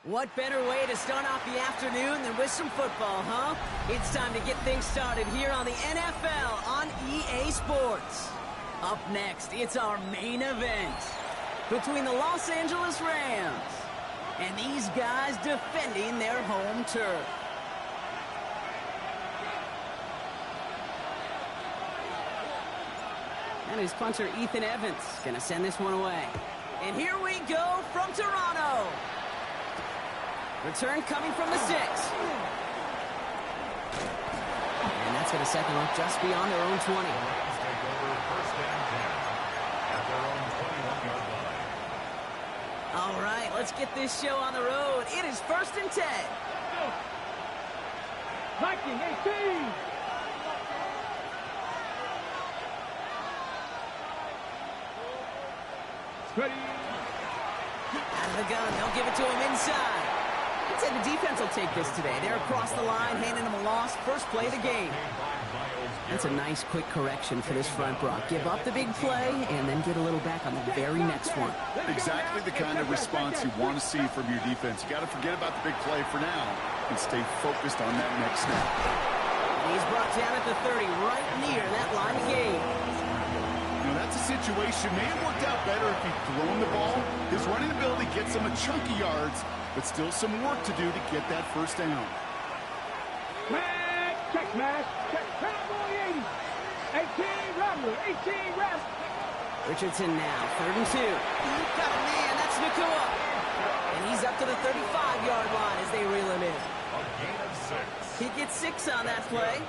What better way to start off the afternoon than with some football, huh? It's time to get things started here on the NFL on EA Sports. Up next, it's our main event between the Los Angeles Rams and these guys defending their home turf. And his punter, Ethan Evans, going to send this one away. And here we go from Toronto. Return coming from the 6. And that's going to set them up just beyond their own 20. All right, let's get this show on the road. It is 1st and 10. Viking 18. Ready. Out of the gun, they'll give it to him inside. I'd say the defense will take this today. They're across the line, handing him a loss. First play of the game. That's a nice, quick correction for this front, Brock. Give up the big play, and then get a little back on the very next one. Exactly the kind of response you want to see from your defense. You got to forget about the big play for now and stay focused on that next snap. He's brought down at the 30, right near that line of game. That's a situation. May have worked out better if he'd thrown the ball. His running ability gets him a chunky yards, but still some work to do to get that first down. Check, smash. Check, boy, 80. 18, Rambler. 18, Rambler. Richardson now, 3rd and 2. Got a man, that's Nakua. And he's up to the 35-yard line as they reel him in. He gets 6 on that play.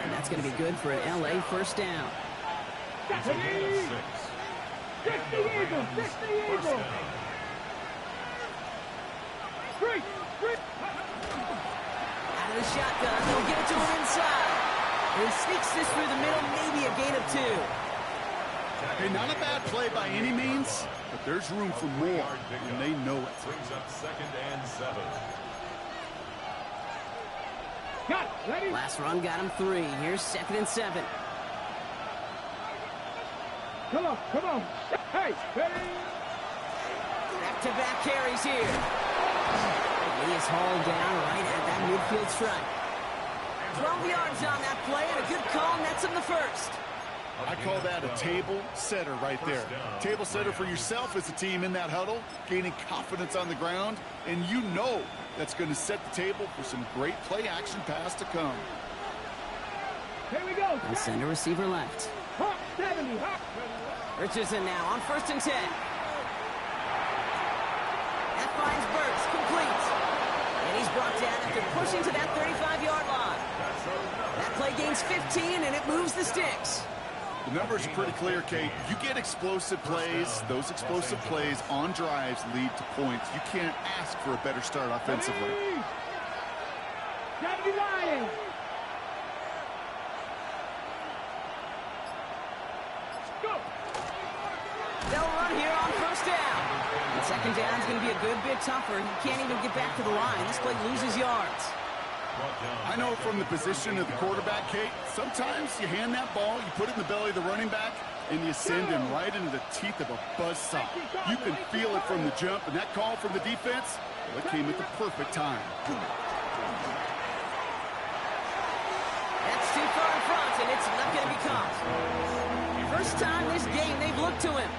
And that's going to be good for an LA first down. That's the Eagle. That's the Eagle. That's the Eagle. Straight. Out of the shotgun, they'll give it to him inside. He sneaks this through the middle, maybe a gain of 2. Hey, not a bad play by any means, but there's room for more, and they know it. Brings up 2nd and 7. Got it. Ready? Last run got him 3. Here's 2nd and 7. Come on. Hey, ready? Back-to-back carries here. He is hauled down right at that midfield stripe. 12 yards on that play, and a good call nets him the first. I call that a table setter right there. Table setter for yourself as a team in that huddle, gaining confidence on the ground, and you know that's going to set the table for some great play-action pass to come. Here we go. And send a receiver left. Hop 70. Hop. Richardson now on 1st and 10. That finds birdz, complete. And he's brought down after pushing to that 35-yard line. That play gains 15, and it moves the sticks. The numbers are pretty clear, Kate. You get explosive plays. Those explosive plays on drives lead to points. You can't ask for a better start offensively. Gotta be lying. They'll run here on 1st down. And 2nd down is going to be a good bit tougher. He can't even get back to the line. This play loses yards. I know from the position of the quarterback, Kate, sometimes you hand that ball, you put it in the belly of the running back, and you send him right into the teeth of a buzzsaw. You can feel it from the jump, and that call from the defense, well, it came at the perfect time. That's too far in front, and it's not going to be caught. First time this game they've looked to him.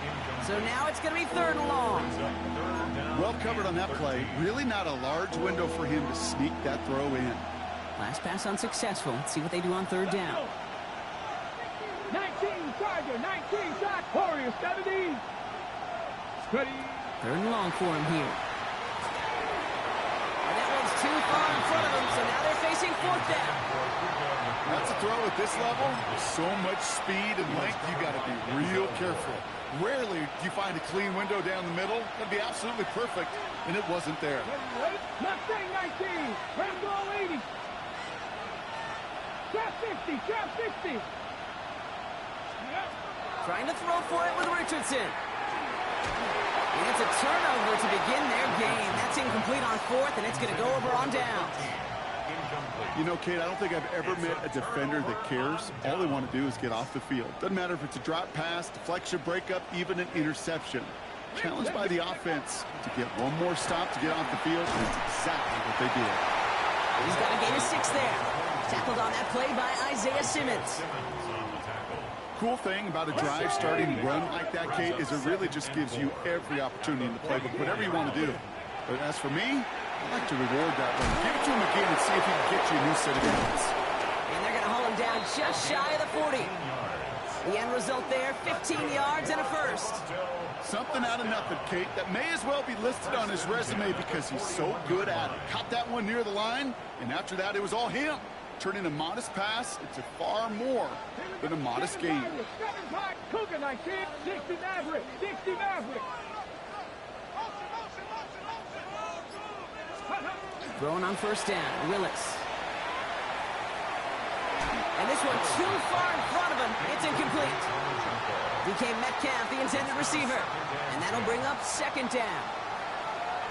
So now it's going to be 3rd and long. Well covered on that play. Really not a large window for him to sneak that throw in. Last pass unsuccessful. Let's see what they do on 3rd down. 19 Charger, 19 shot. Warriors 70. Ready. 3rd and long for him here. And that one's too far in front of him, so now they're facing 4th down. That's a throw at this level. With so much speed and length, you got to be real careful. Rarely do you find a clean window down the middle. That'd be absolutely perfect, and it wasn't there. Mustang 19. Rambo 80. Trap 50. Trap 50. Trying to throw for it with Richardson. And it's a turnover to begin their game. That's incomplete on 4th, and it's going to go over on down. You know, Kate, I don't think I've ever met a defender that cares. All they want to do is get off the field. Doesn't matter if it's a drop pass, deflection, breakup, even an interception. challenged by the offense to get one more stop to get off the field, and it's exactly what they did. He's got a gain of 6 there. Tackled on that play by Isaiah Simmons. Cool thing about a drive starting run like that, Kate, is it really just gives you every opportunity in the playbook, whatever you want to do. But as for me, I'd like to reward that run. Give it to him again and see if he can get you a new set of downs. And they're going to hold him down just shy of the 40. The end result there, 15 yards and a first. Something out of nothing, Kate, that may as well be listed on his resume because he's so good at it. Caught that one near the line, and after that, it was all him. Turning a modest pass into far more than a modest gain. Throwing on first down, Willis. And this one too far in front of him. It's incomplete. DK Metcalf, the intended receiver. And that'll bring up second down.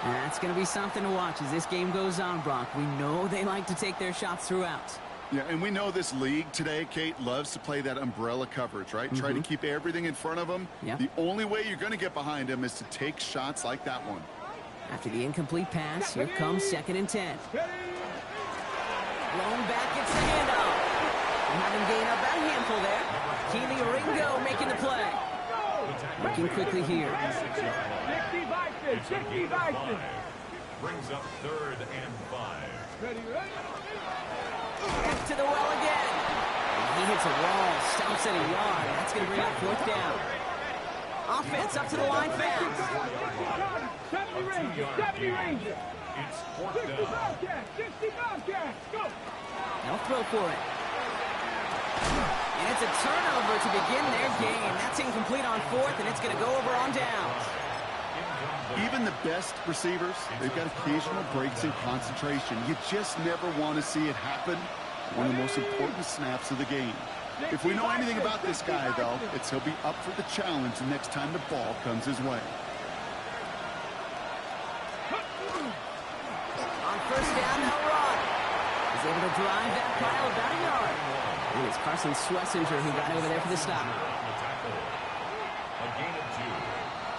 That's going to be something to watch as this game goes on, Brock. We know they like to take their shots throughout. Yeah, and we know this league today, Kate, loves to play that umbrella coverage, right? Try to keep everything in front of them. Yep. The only way you're going to get behind them is to take shots like that one. After the incomplete pass, here comes 2nd and 10. Blown back, it's the handoff. Having gained up that handful there. Keely Ringo making the play. Working quickly here. Brings up 3rd and 5. Back to the well again. And he hits a wall, stomps at a yard. That's going to bring up 4th down. Offense up to the line fast. 70 Ranger. It's 4th down. 60 Bobcats. Go. They'll throw for it. And it's a turnover to begin their game. That's incomplete on 4th, and it's going to go over on downs. Even the best receivers, they've got occasional breaks in concentration. You just never want to see it happen. One of the most important snaps of the game. If we know anything about this guy, though, it's he'll be up for the challenge the next time the ball comes his way. On first down, they'll run. He's able to drive that pile about a yard. And it's Carson Swessinger who got over there for the stop. A gain of 2.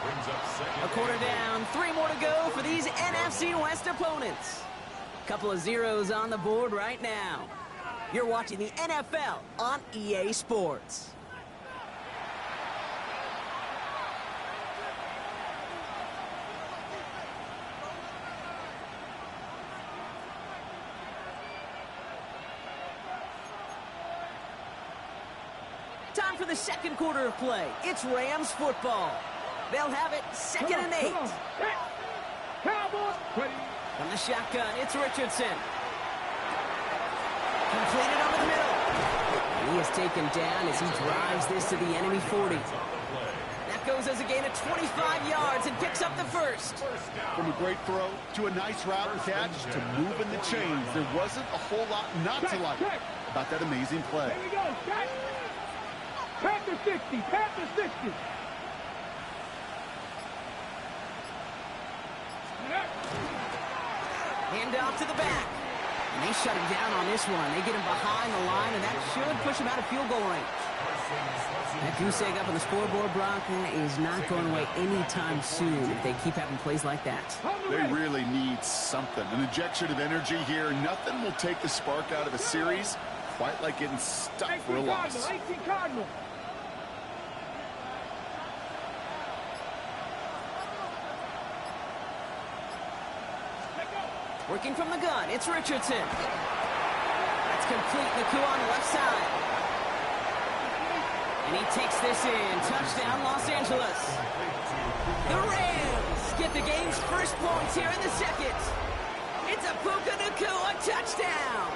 Brings up 2nd. A quarter down, 3 more to go for these NFC West opponents. Couple of zeros on the board right now. You're watching the NFL on EA Sports. Time for the second quarter of play. It's Rams football. They'll have it 2nd and 8. Cowboys. From the shotgun, it's Richardson. Completed over the middle. He is taken down as he drives this to the enemy 40. That goes as a gain of 25 yards and picks up the first. From a great throw to a nice route and catch to moving the chains, there wasn't a whole lot not to like about that amazing play. Here we go. Panther 60. Panther 60. Hand off to the back. And they shut him down on this one. They get him behind the line, and that should push him out of field goal range. That goose egg up on the scoreboard, Brock, is not going away anytime soon if they keep having plays like that. They really need something. An injection of energy here. Nothing will take the spark out of a series quite like getting stuck for a loss. 18 Cardinal. Working from the gun, it's Richardson. That's complete. Nakua on the left side. And he takes this in. Touchdown, Los Angeles. The Rams get the game's first points here in the second. It's a Puka Nakua touchdown.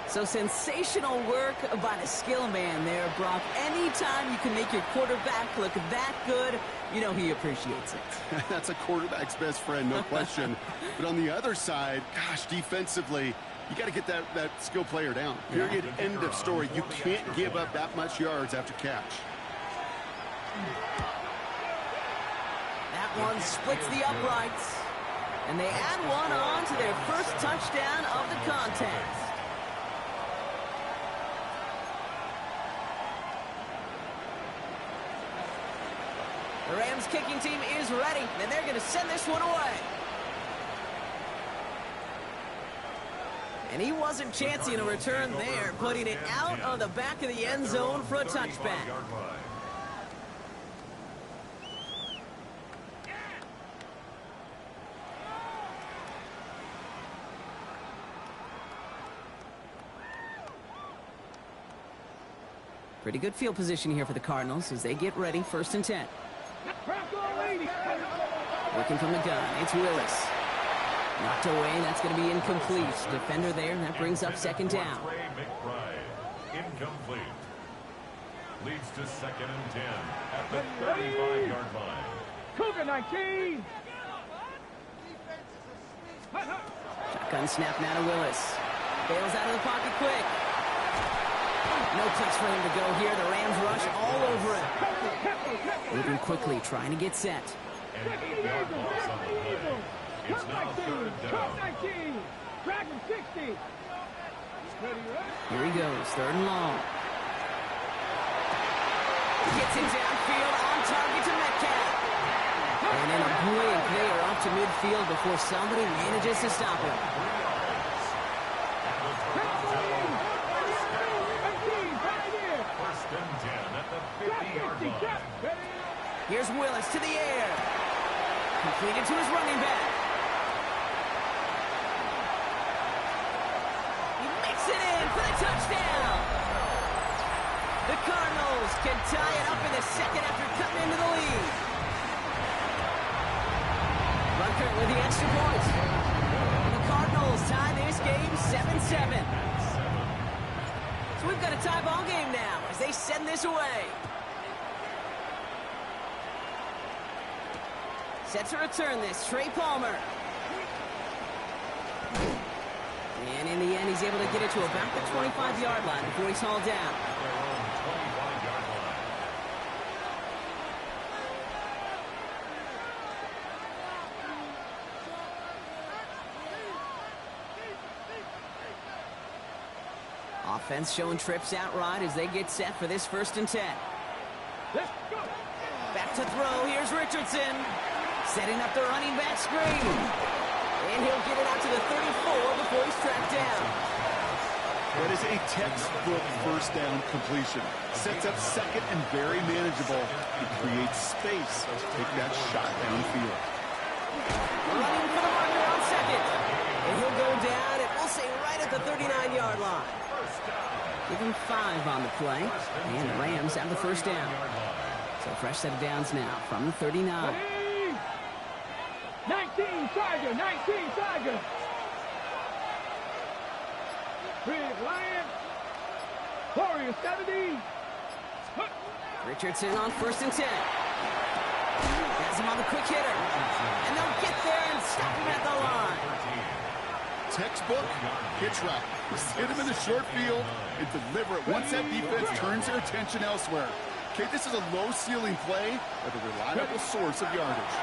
So sensational work by the skill man there, Brock. Anytime you can make your quarterback look that good, you know he appreciates it. That's a quarterback's best friend, no question. But on the other side, gosh, defensively, you got to get that skill player down. Period. End of story. You can't give up that much yards after catch. That one splits the uprights. And they add one on to their first touchdown of the contest. The Rams kicking team is ready, and they're going to send this one away. And he wasn't chancing a return there, putting it out of the back of the end zone for a touchback. Pretty good field position here for the Cardinals as they get ready, 1st and 10. Working from the gun, it's Willis. Knocked away, that's going to be incomplete. Defender there, and that brings up 2nd down. Incomplete. Leads to 2nd and 10 at the 35-yard line. Cougar 19. Shotgun snap now to Willis. Bails out of the pocket quick. No place for him to go here. The Rams rush all over him. Moving quickly, trying to get set. And 8-yard loss on the play. It's now 3rd down. 19. Dragon 60. Here he goes, 3rd and long. Gets it downfield, on target to Metcalf. And in a blink, they are off to midfield before somebody manages to stop him. Here's Willis to the air. Completed to his running back. He makes it in for the touchdown. The Cardinals can tie it up in the 2nd after cutting into the lead. Rucker with the extra point. The Cardinals tie this game 7-7. So we've got a tie ball game now as they send this away. Set to return this, Trey Palmer. And in the end, he's able to get it to about the 25-yard line before he's hauled down. Offense showing trips out right as they get set for this 1st and 10. Let's go. Back to throw, here's Richardson. Setting up the running back screen. And he'll get it out to the 34 before he's tracked down. That is a textbook 1st down completion. Sets up 2nd and very manageable. It creates space to take that shot downfield. Running for the marker on 2nd. And he'll go down, and we'll say right at the 39-yard line. Give him 5 on the play. And the Rams have the 1st down. So fresh set of downs now from the 39. 19 Tiger, 19 Tiger. Big Lion. Warrior 70. Richardson on 1st and 10. Has him on the quick hitter. And they'll get there and stop him at the line. Textbook hitch route. Just hit him in the short field and deliver it once that defense turns their attention elsewhere. Okay, this is a low-ceiling play, but a reliable source of yardage.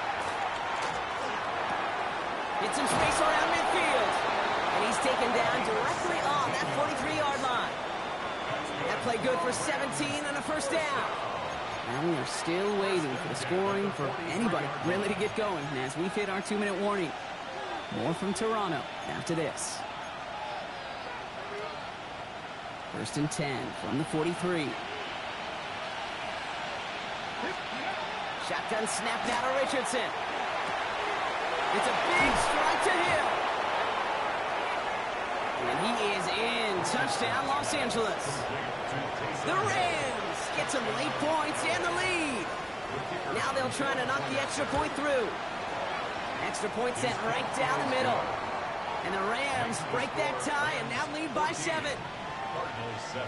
Gets some space around midfield. And he's taken down directly on that 43-yard line. That play good for 17 and a 1st down. And we are still waiting for the scoring for anybody really to get going as we've hit our 2-minute warning. More from Toronto after this. 1st and 10 from the 43. Shotgun snap down to Richardson. It's a big strike to him. And he is in. Touchdown, Los Angeles. The Rams get some late points and the lead. Now they'll try to knock the extra point through. Extra point set right down the middle. And the Rams break that tie and now lead by 7. Cardinals 7.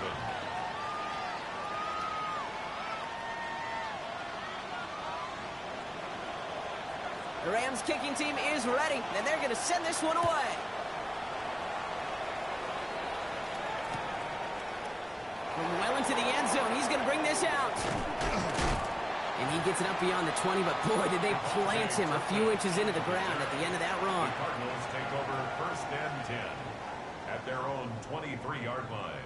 The Rams kicking team is ready, and they're going to send this one away. From well into the end zone, he's going to bring this out. And he gets it up beyond the 20, but boy, did they plant him a few inches into the ground at the end of that run. The Cardinals take over 1st and 10 at their own 23-yard line.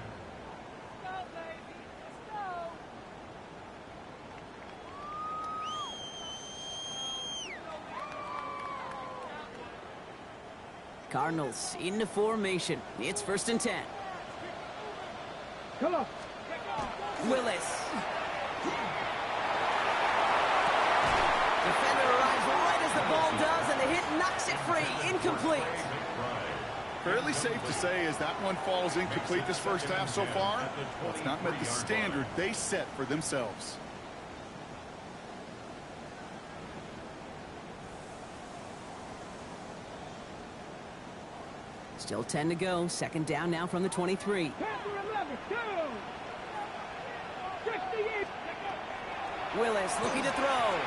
Cardinals into formation. It's 1st and 10. Come on. Willis. Defender arrives right as the ball does, and the hit knocks it free. Incomplete. Fairly safe to say as that one falls incomplete this first half so far, it's not met the standard they set for themselves. Still 10 to go. 2nd down now from the 23. Panther 11, go. 68. Willis looking to throw.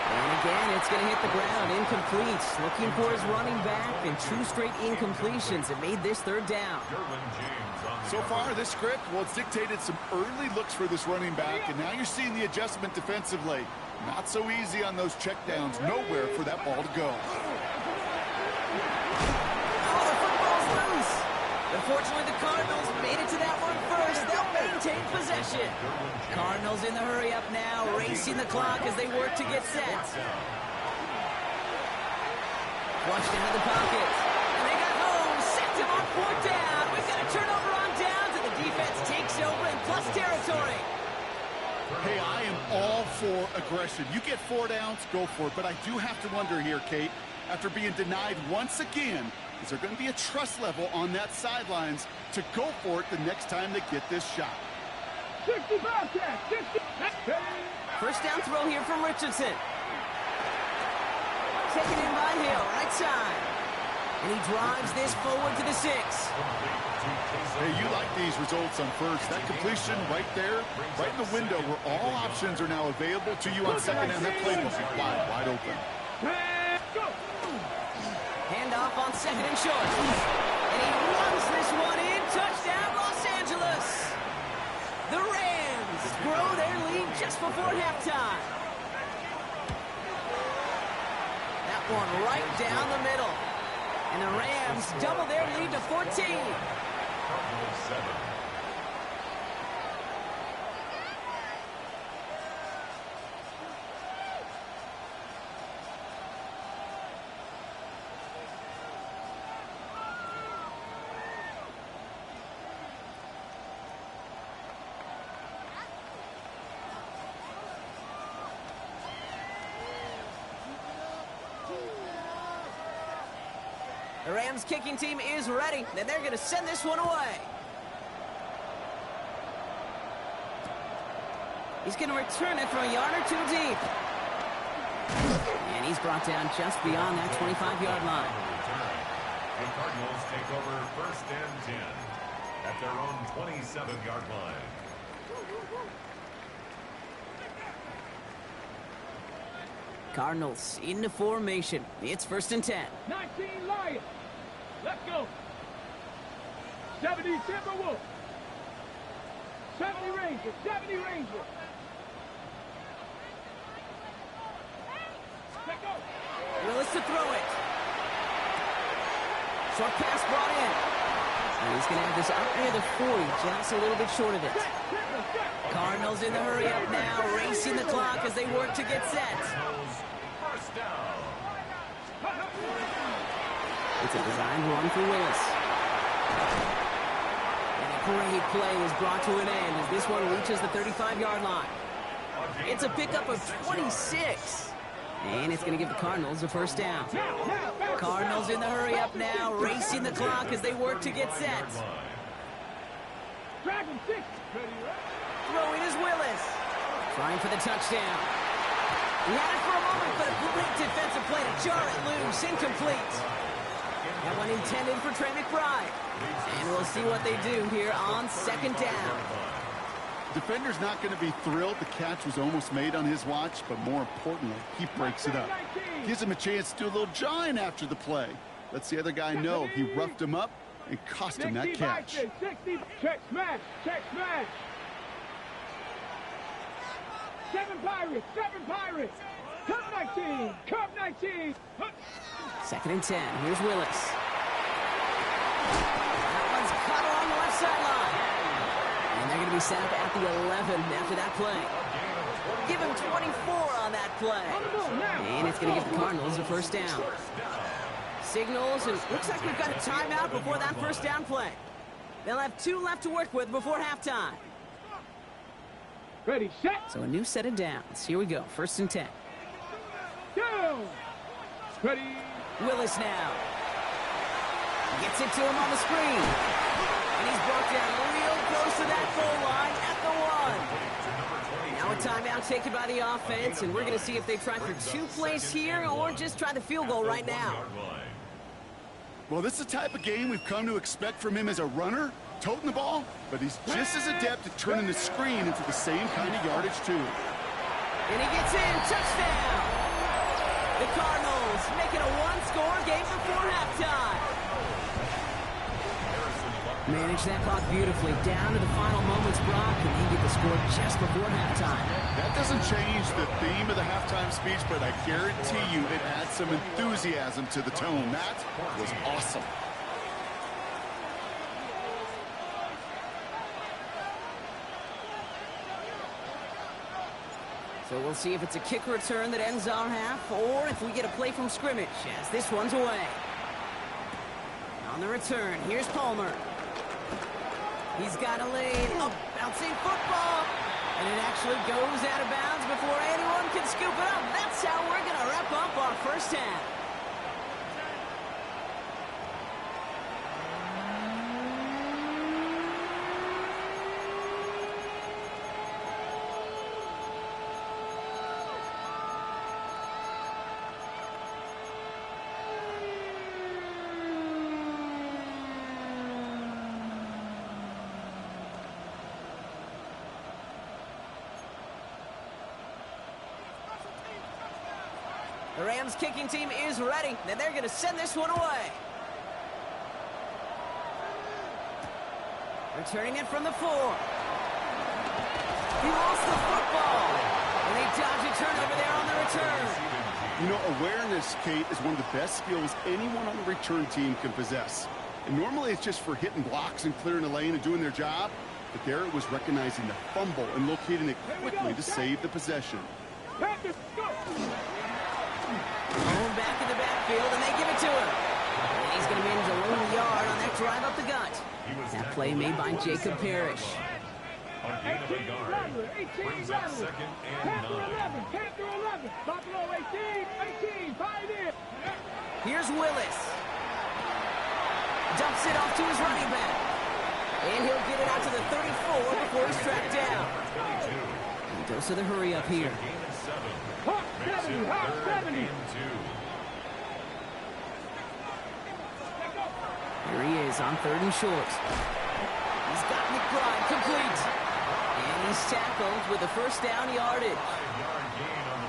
And again, it's going to hit the ground. Incomplete. Looking for his running back, and 2 straight incompletions have made this 3rd down. So far, this script, well, it's dictated some early looks for this running back, and now you're seeing the adjustment defensively. Not so easy on those checkdowns. Nowhere for that ball to go. Oh, the football's loose. Unfortunately, the Cardinals made it to that one first. They'll maintain possession. Cardinals in the hurry up now, racing the clock as they work to get set. Flushed into the pocket. And they got home, sent him on 4th down. We've got a turnover on downs, and the defense takes over in plus territory. Hey, I am all for aggression. You get 4 downs, go for it. But I do have to wonder here, Kate, after being denied once again, is there going to be a trust level on that sidelines to go for it the next time they get this shot? 65 catch. 60. 1st down throw here from Richardson. Taken in by Hill, right side. And he drives this forward to the 6. Hey, you like these results on 1st. That completion right there, right in the window where all options are now available to you on 2nd and that playbook is wide open. Handoff on 2nd and short. And he runs this one in. Touchdown, Los Angeles. The Rams grow their lead just before halftime. That one right down the middle. And the Rams double their lead to 14. Cardinals 7. The Rams kicking team is ready, and they're going to send this one away. He's going to return it from a yard or 2 deep. And he's brought down just beyond that 25-yard line. The Cardinals take over 1st and 10 at their own 27-yard line. Cardinals into formation. It's 1st and 10. 19 Lions. Let's go. 70 Timberwolves. 70 Rangers. 70 Rangers. Let's go. Willis to throw it. Short pass brought in. And he's going to have this up near the 40, just a little bit short of it. Cardinals in the hurry up now, racing the clock as they work to get set. First down. It's a designed run for Willis. And a great play is brought to an end as this one reaches the 35-yard line. It's a pickup of 26. And it's going to give the Cardinals a 1st down. Cardinals in the hurry up now, racing the clock as they work to get set. Dragon 6. Throwing is Willis. Trying for the touchdown. He had it for a moment, but a great defensive play to jar it loose. Incomplete. That one intended for Trey McBride. And we'll see what they do here on 2nd down. Defender's not going to be thrilled the catch was almost made on his watch, but more importantly, he breaks it up. Gives him a chance to do a little jawing after the play. Lets the other guy know he roughed him up and cost him that catch. 60. Check smash. Check smash. 7 Pirates. 7 Pirates. Cup 19. Cup 19. 2nd and 10. Here's Willis. That one's caught along the left sideline. And they're going to be set up at the 11 after that play. Give him 24 on that play. And it's going to give the Cardinals a 1st down. signals, and looks like we've got a timeout before that first down play. They'll have 2 left to work with before halftime. Ready, set. So a new set of downs. Here we go, 1st and 10. Down. Ready. Willis now. Gets it to him on the screen. And he's brought down real close to that goal line at the 1. Now a timeout taken by the offense, and we're going to see if they try for 2 plays here or just try the field goal right now. Well, this is the type of game we've come to expect from him as a runner, toting the ball, but he's just as adept at turning the screen into the same kind of yardage, too. And he gets in. Touchdown! The Cardinals make it a 1-score game before halftime. Manage that clock beautifully down to the final moments, Brock, and then get the score just before halftime. That doesn't change the theme of the halftime speech, but I guarantee you it adds some enthusiasm to the tone. That was awesome. So we'll see if it's a kick return that ends our half, or if we get a play from scrimmage as this one's away. On the return, here's Palmer. He's got a lane, bouncing football, and it actually goes out of bounds before anyone can scoop it up. That's how we're going to wrap up our first half. The Rams kicking team is ready, and they're going to send this one away. Returning it from the 4. He lost the football, and they dodge a turnover there on the return. You know, awareness, Kate, is one of the best skills anyone on the return team can possess. And normally it's just for hitting blocks and clearing a lane and doing their job, but there it was recognizing the fumble and locating it quickly to save the possession. Home back in the backfield, and they give it to him. And he's going to manage a lone yard on that drive up the gut. That play made by Jacob Parrish. On gain of a yard, brings up 2nd and 9. Panther 11. Buffalo 18. 5 in. Here's Willis. Dumps it off to his running back. And he'll get it out to the 34 before he's tracked down. He goes to the hurry up here. Hawk 70. Hawk 70. Here he is on 3rd and short. He's got McBride complete. And he's tackled with the first down yardage.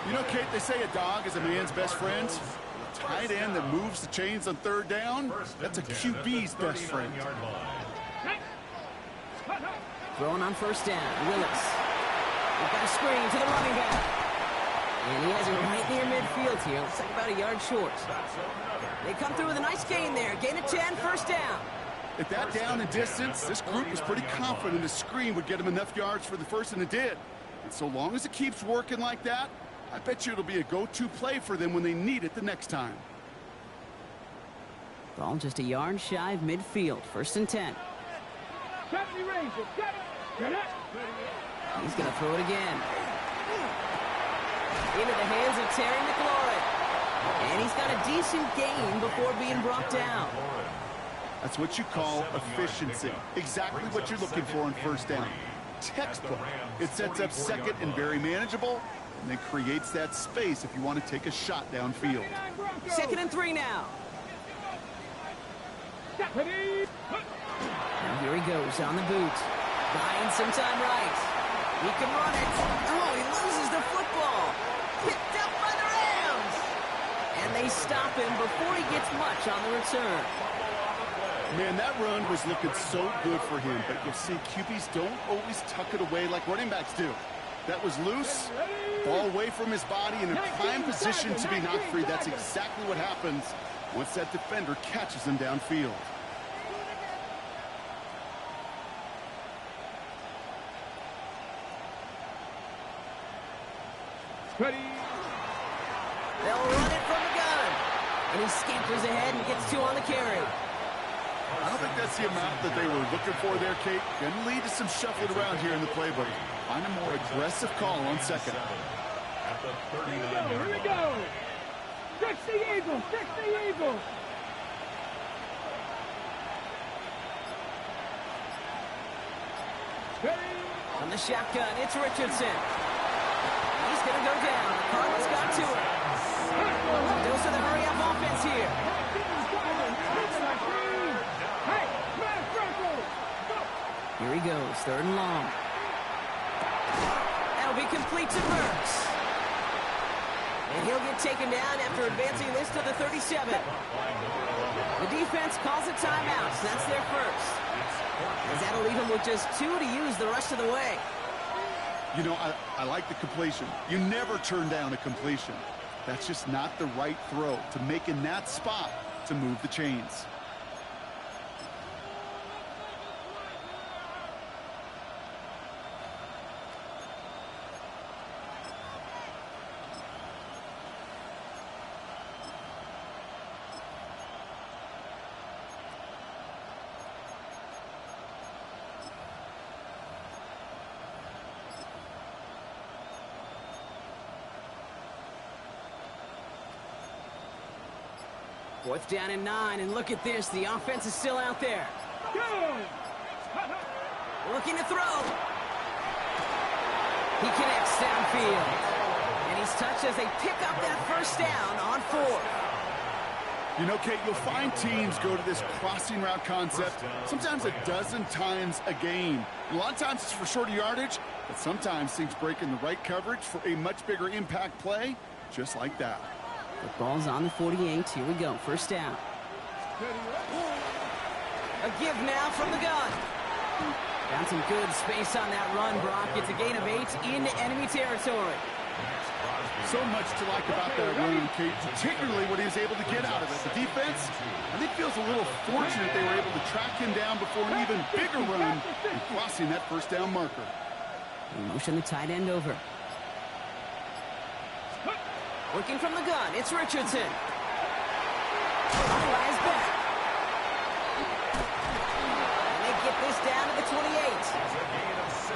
You know, Kate, they say a dog is a man's best friend. A tight end that moves the chains on 3rd down, that's a QB's best friend. Throwing on 1st down, Willis. We've got a screen to the running back. And he has it right near midfield here. Looks like about a yard short. They come through with a nice gain there. Gain of 10, 1st down. At that down and distance, this group was pretty confident the screen would get them enough yards for the first, and it did. And so long as it keeps working like that, I bet you it'll be a go-to play for them when they need it the next time. Ball just a yard shy of midfield. 1st and 10. 70 Rangers. Get it. He's going to throw it again. Into the hands of Terry McLaurin. And he's got a decent gain before being brought down. That's what you call efficiency. Exactly what you're looking for on 1st down. Textbook. It sets up 2nd and very manageable, and then creates that space if you want to take a shot downfield. 2nd and 3 now. Now here he goes on the boot. Buying some time right. He can run it. Oh, he loses the football. Picked up by the Rams. And they stop him before he gets much on the return. Man, that run was looking so good for him, but you'll see QBs don't always tuck it away like running backs do. That was loose, ball away from his body in a prime position to be knocked free. That's exactly what happens once that defender catches him downfield. Ready. They'll run it from the gun. And he scampers ahead and gets 2 on the carry. I don't think that's the amount that they were looking for there, Kate. Going to lead to some shuffling around here in the playbook. Find a more aggressive call on second. At the 39-yard Here we line. go. 60 Eagles, 60 Eagles. From the shotgun, it's Richardson. He's going to go down. The Cardinals got to him. Those are the hurry-up offense here. Here he goes, 3rd and long. That'll be complete to Birdz. And he'll get taken down after advancing this to the 37. The defense calls a timeout, so that's their first. As that'll leave him with just 2 to use the rest of the way. You know, I like the completion. You never turn down a completion. That's just not the right throw to make in that spot to move the chains. Fourth down and 9, and look at this. The offense is still out there. Looking to throw. He connects downfield. And he's touched as they pick up that first down on 4th. You know, Kate, you'll find teams go to this crossing route concept sometimes a dozen times a game. A lot of times it's for shorter yardage, but sometimes things break in the right coverage for a much bigger impact play, just like that. The ball's on the 48. Here we go. First down. A give now from the gun. Found some good space on that run, Brock. It's a gain of 8 in enemy territory. So much to like about that run, Kate, particularly what he was able to get out of it. The defense, I think, feels a little fortunate they were able to track him down before an even bigger run and crossing that first down marker. Motion the tight end over. Working from the gun, it's Richardson. Flies back. And they get this down to the 28.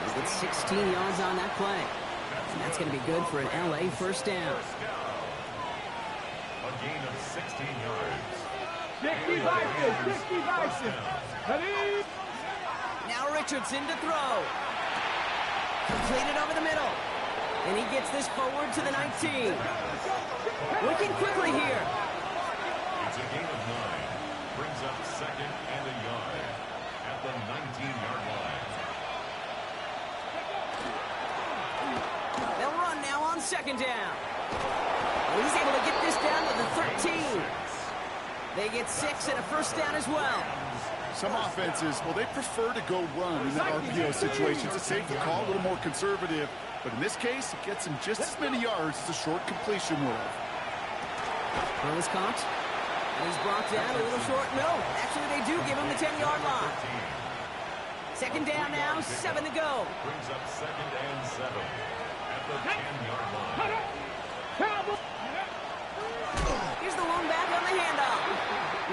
They get 16 yards on that play. And that's going to be good for an LA first down. A gain of 16 yards. 60 Bison. Now Richardson to throw. Completed over the middle. And he gets this forward to the 19. Working quickly here. It's a gain of 9. Brings up 2nd and a yard at the 19-yard line. They'll run now on 2nd down. And he's able to get this down to the 13. They get 6 and a first down as well. Some offenses, well, they prefer to go run in that RPO situation. It's a safer call, a little more conservative. But in this case, it gets him just as many yards as a short completion would have. Throw is caught. And he's brought down a little short. No, actually they do give him the 10-yard line. 2nd down now, 7 to go. Brings up 2nd and 7 at the 10-yard line. Here's the one back on the handoff.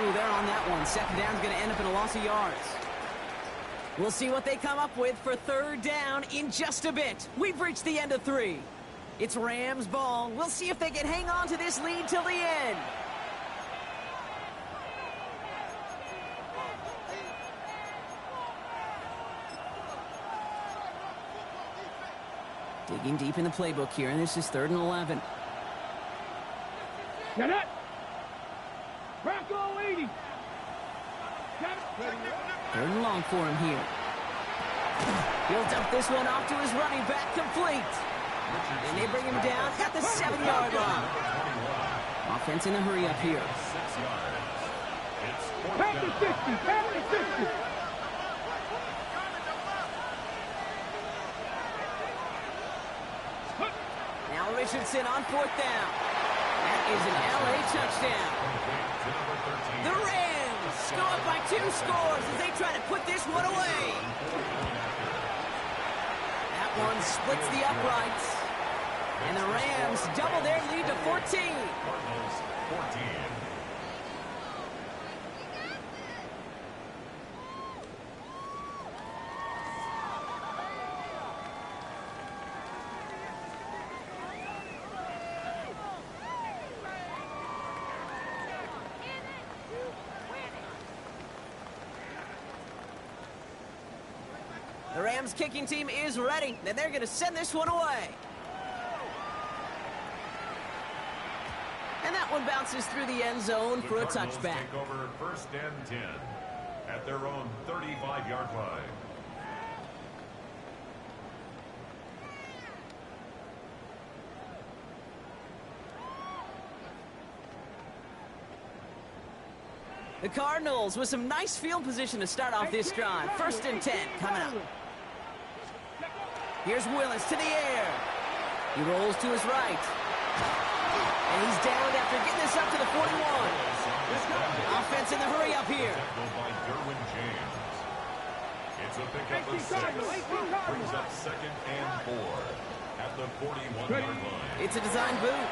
Ooh, they're on that one. 2nd down's going to end up in a loss of yards. We'll see what they come up with for 3rd down in just a bit. We've reached the end of 3. It's Rams ball. We'll see if they can hang on to this lead till the end. Digging deep in the playbook here, and this is 3rd and 11. Get it. Bronco 80. 3rd and long for him here. He'll dump this one off to his running back, complete. And they bring him down at the 7-yard line. Offense in a hurry up here. 6 yards. It's 4th Back to down. 60. Back to 60. Now Richardson on 4th down. That is an LA touchdown. The Rams go up by 2 scores as they try to put this one away. That one splits the uprights. And the Rams double their lead to 14. Cardinals 14. The Rams kicking team is ready, and they're going to send this one away. And that one bounces through the end zone for a touchback. Take over 1st and 10 at their own 35-yard line. The Cardinals with some nice field position to start off this drive. 1st and 10 coming up. Here's Willis to the air. He rolls to his right. And he's down after getting this up to the 41. Offense in the hurry up here. It's a pickup of 6. Brings up 2nd and 4 at the 41-yard line. It's a design boot.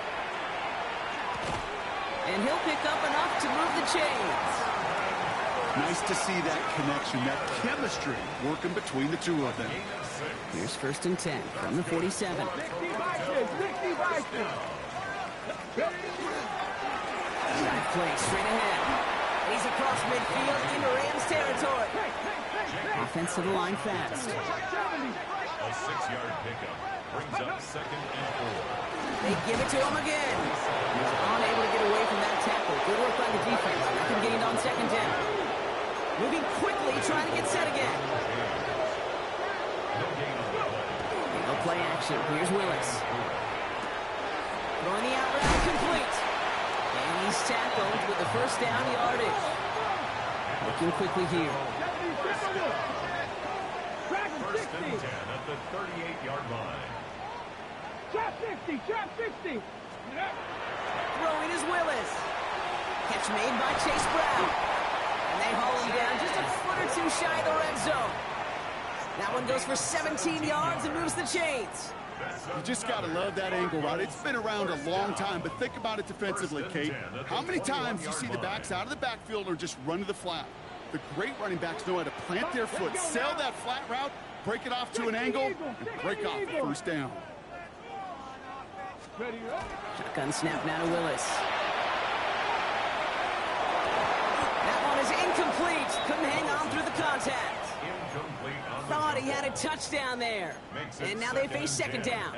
And he'll pick up enough to move the chains. Nice to see that connection, that chemistry working between the two of them. Here's 1st and 10 from the 47. Drive play straight ahead. He's across midfield into Rams territory. Offense to the line fast. A 6-yard pickup brings up 2nd and 4. They give it to him again. He's unable to get away from that tackle. Good work by the defense. Nothing gained on 2nd down. Moving quickly, trying to get set again. No play action. Here's Willis. Throwing the out route complete. And he's tackled with the 1st down yardage. Looking quickly here. 1st and 10 at the 38-yard line. Trap 50, trap 50. Throwing is Willis. Catch made by Chase Brown. And they haul him down just a foot or two shy of the red zone. That one goes for 17 yards and moves the chains. You just got to love that angle route. It's been around a long time, but think about it defensively, Kate. How many times you see the backs out of the backfield or just run to the flat? The great running backs know how to plant their foot, sail that flat route, break it off to an angle, and break off the 1st down. Shotgun snap now to Willis. That one is incomplete. Couldn't hang on through the contact. Thought he had a touchdown there. And now they face 2nd down.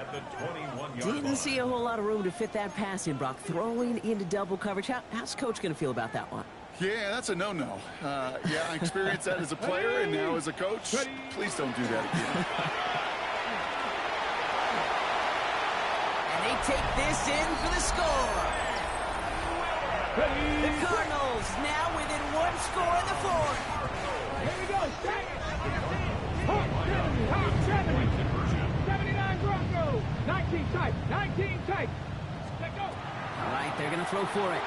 Didn't see a whole lot of room to fit that pass in, Brock. Throwing into double coverage. How's Coach going to feel about that one? Yeah, that's a no-no. Yeah, I experienced that as a player and now as a coach. Please don't do that again. And they take this in for the score. The Cardinals now within 1 score in the 4th. Here we go. 79 Broncos. 19 tight. 19 tight. Let go. All right, they're going to throw for it.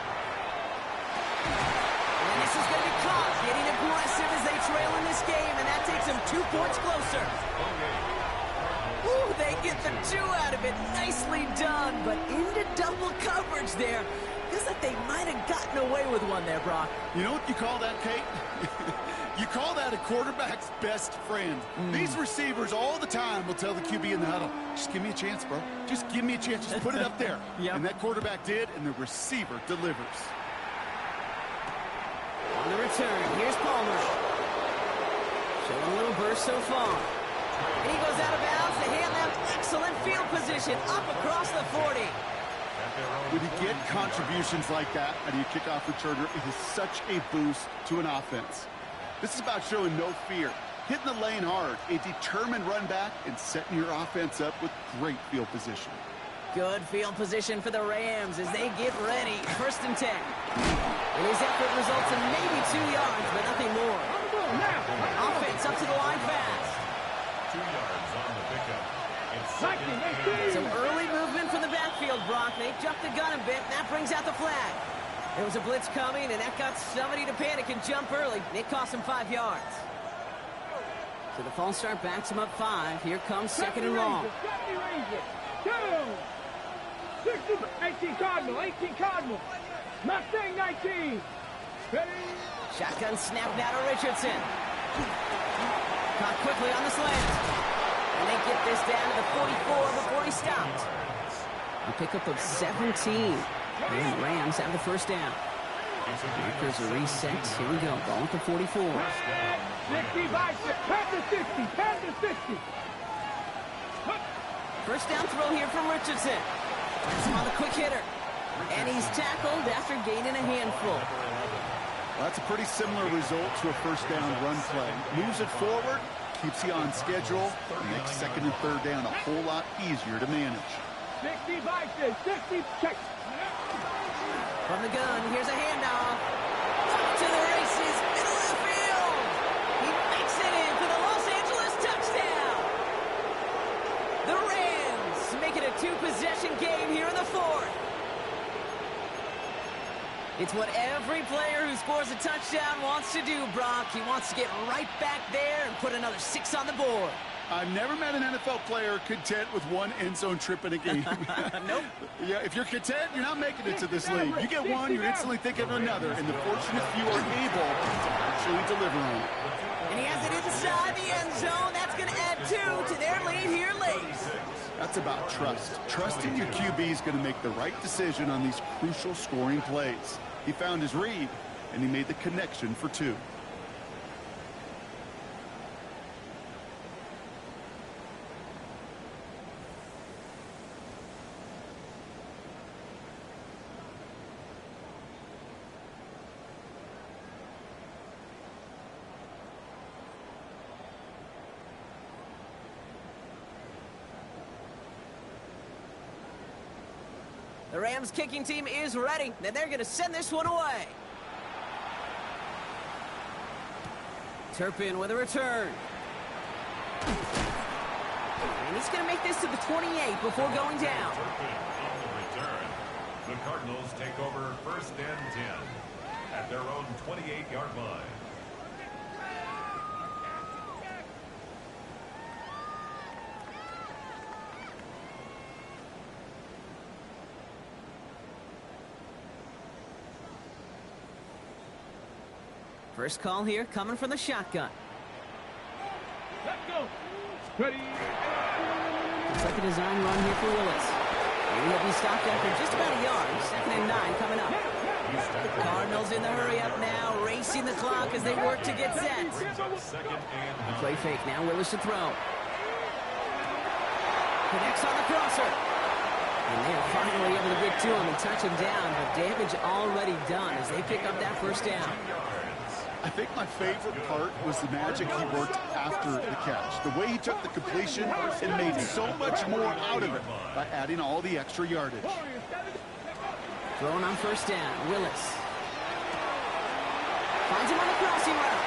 And this is going to be caught. Getting aggressive as they trail in this game, and that takes them 2 points closer. Ooh, they get the 2 out of it. Nicely done, but into double coverage there. Feels like they might have gotten away with one there, Brock. You know what you call that, Kate? You call that a quarterback's best friend. These receivers all the time will tell the QB in the huddle, just give me a chance, bro. Just give me a chance. Just put it up there. Yep. And that quarterback did, and the receiver delivers. On the return, here's Palmer. Showing a little burst so far. And he goes out of bounds to hand them excellent field position up across the 40. When you get contributions like that out of your kickoff returner, it is such a boost to an offense. This is about showing no fear, hitting the lane hard, a determined run back, and setting your offense up with great field position. Good field position for the Rams as they get ready. 1st and 10. And his effort results in maybe 2 yards, but nothing more. Offense up to the line fast. 2 yards on the pickup. It's 2nd and 8. Some early movement from the backfield, Brock. They jumped the gun a bit, and that brings out the flag. There was a blitz coming, and that got somebody to panic and jump early. It cost them 5 yards. So the false start backs him up 5. Here comes 2nd and long. 18 Cardinal, 18 Cardinal. Mustang 19. Ready? Shotgun snap now to Richardson. Caught quickly on the slant. And they get this down to the 44 before he stopped. A pickup of 17. And the Rams have the 1st down. Lakers are reset. Here we go. Ball at the 44. 60 by 6. 10 to 60. 10 to 60. First down throw here from Richardson. That's him on the quick hitter. And he's tackled after gaining a handful. Well, that's a pretty similar result to a first down run play. Moves it forward, keeps you on schedule, and makes second and third down a whole lot easier to manage. 60 by 6. 60. Check. From the gun, here's a handoff. To the races, middle of the field. He makes it in for the Los Angeles touchdown. The Rams make it a two-possession game here in the fourth. It's what every player who scores a touchdown wants to do, Brock. He wants to get right back there and put another 6 on the board. I've never met an NFL player content with one end zone trip in a game. Nope. Yeah, if you're content, you're not making it to this league. You get one, you're instantly thinking of another, and the fortunate few are able to actually deliver on it. And he has it inside the end zone. That's going to add 2 to their lead here late. That's about trust. Trusting your QB is going to make the right decision on these crucial scoring plays. He found his read, and he made the connection for 2. The Rams kicking team is ready, and they're going to send this one away. Turpin with a return. And he's going to make this to the 28 before going down. Turpin on the return. The Cardinals take over first and 10 at their own 28-yard line. First call here coming from the shotgun. Let's go. Ready. Looks like a design run here for Willis. And he'll be stopped after just about a yard. Second and 9 coming up. The Cardinals in the hurry up now, racing the clock as they work to get set. Play fake now, Willis to throw. Connects on the crosser. And they are finally able to get to him and touch him down, but damage already done as they pick up that first down. I think my favorite part was the magic he worked after the catch. The way he took the completion and made so much more out of it by adding all the extra yardage. Throwing on first down, Willis. Finds him on the crossing route.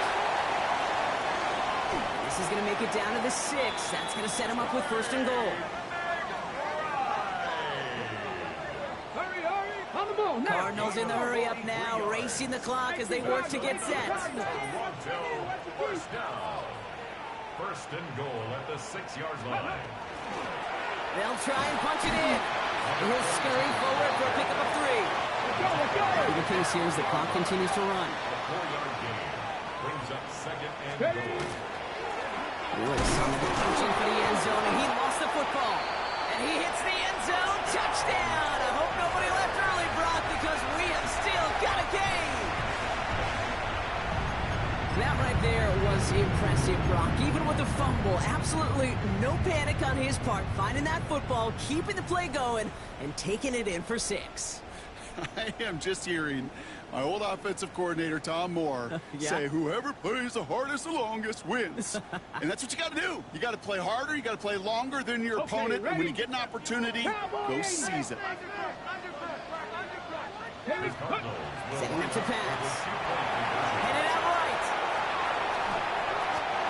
This is going to make it down to the 6. That's going to set him up with first and goal. Cardinals in the hurry up now, racing the clock as they work to get set. First down. First and goal at the 6-yard line. They'll try and punch it in. He'll scurry forward for a pickup of 3. The case here is the clock continues to run. The 4-yard gain brings up second and goal. Willis on the punching for the end zone, and he lost the football. And he hits the end zone. Touchdown! I hope nobody left early, Brock, because we have still got a game. That right there was impressive, Brock. Even with the fumble, absolutely no panic on his part. Finding that football, keeping the play going, and taking it in for 6. I am just hearing my old offensive coordinator, Tom Moore, say whoever plays the hardest the longest wins. And that's what you got to do. You got to play harder. You got to play longer than your opponent. And when you get an opportunity, go seize it. Setting up to pass. Headed out right.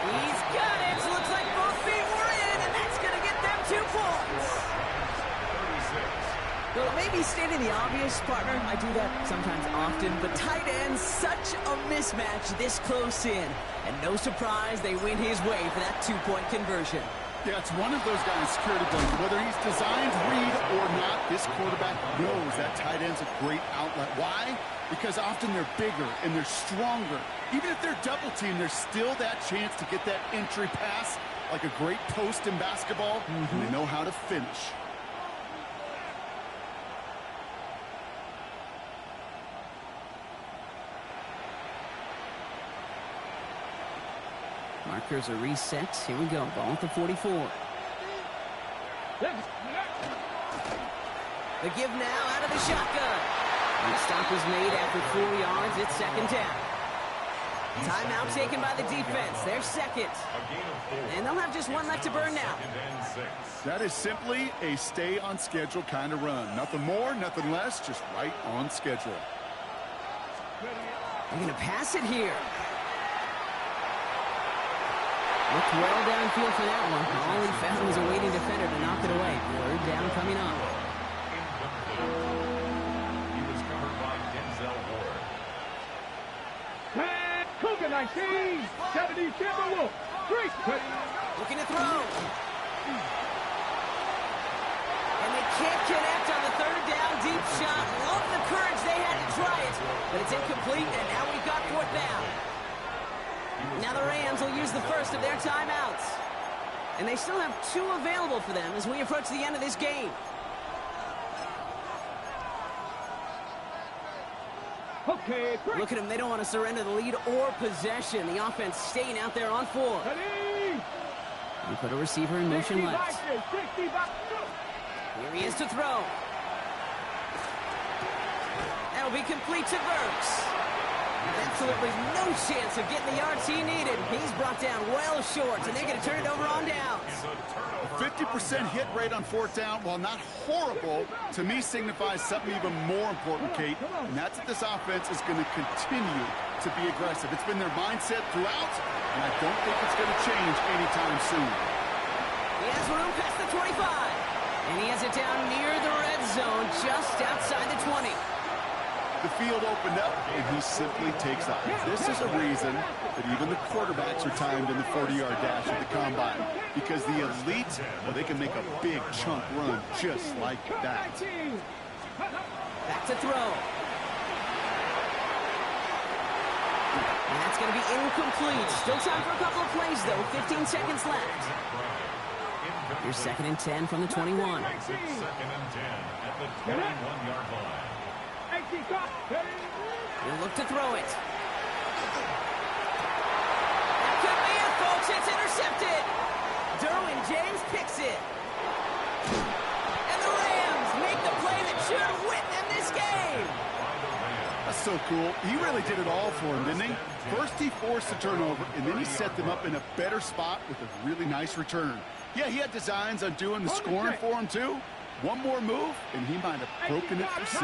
He's got it. Looks like both feet were in, and that's going to get them 2 points. Well, it may be stating the obvious, partner. I do that sometimes often, but tight ends, such a mismatch this close in. And no surprise, they win his way for that 2-point conversion. Yeah, it's one of those guys, security blanket. Whether he's designed read or not, this quarterback knows that tight end's a great outlet. Why? Because often they're bigger and they're stronger. Even if they're double teamed, there's still that chance to get that entry pass like a great post in basketball, and they know how to finish. Markers are reset. Here we go. Ball at the 44. The give now out of the shotgun. And the stop is made after 4 yards. It's second down. Timeout taken by the defense. They're second. And they'll have just one left to burn now. That is simply a stay on schedule kind of run. Nothing more, nothing less, just right on schedule. They're going to pass it here. Looked well downfield for that one. All he found was a waiting defender to knock it away. Third down coming up. He was covered by Denzel Ward. Cougar 19, 70 Timberwolves. Looking to throw. And they can't connect on the third down deep shot. Love the courage they had to try it. But it's incomplete, and now we've got fourth down. Now the Rams will use the first of their timeouts. And they still have 2 available for them as we approach the end of this game. Okay, Look at them. They don't want to surrender the lead or possession. The offense staying out there on 4. We put a receiver in motion left. Here he is to throw. That'll be complete to Birdz. Absolutely no chance of getting the yards he needed. He's brought down well short, and they're going to turn it over on downs. A 50% hit rate on fourth down, while not horrible, to me signifies something even more important, Kate, and that's that this offense is going to continue to be aggressive. It's been their mindset throughout, and I don't think it's going to change anytime soon. He has room past the 25, and he has it down near the red zone, just outside the 20. The field opened up, and he simply takes off. This is a reason that even the quarterbacks are timed in the 40-yard dash at the combine, because the elite, well, they can make a big chunk run just like that. Back to throw. And that's going to be incomplete. Still time for a couple of plays, though. 15 seconds left. Here's 2nd and 10 from the 21. 2nd and 10 at the 21-yard line. He'll look to throw it. That could be it, folks. It's intercepted. Derwin James picks it. And the Rams make the play that should win them this game. That's so cool. He really did it all for him, didn't he? First he forced the turnover, and then he set them up in a better spot with a really nice return. Yeah, he had designs on doing the scoring for him, too. One more move, and he might have broken it for 6.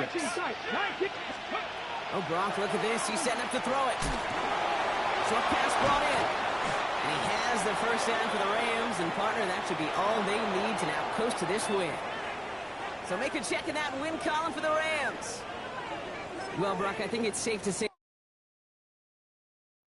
Oh, Gronk, look at this. He's setting up to throw it. Short pass brought in. And he has the first down for the Rams. And, partner, that should be all they need to now coast to this win. So make a check in that win column for the Rams. Well, Brock, I think it's safe to say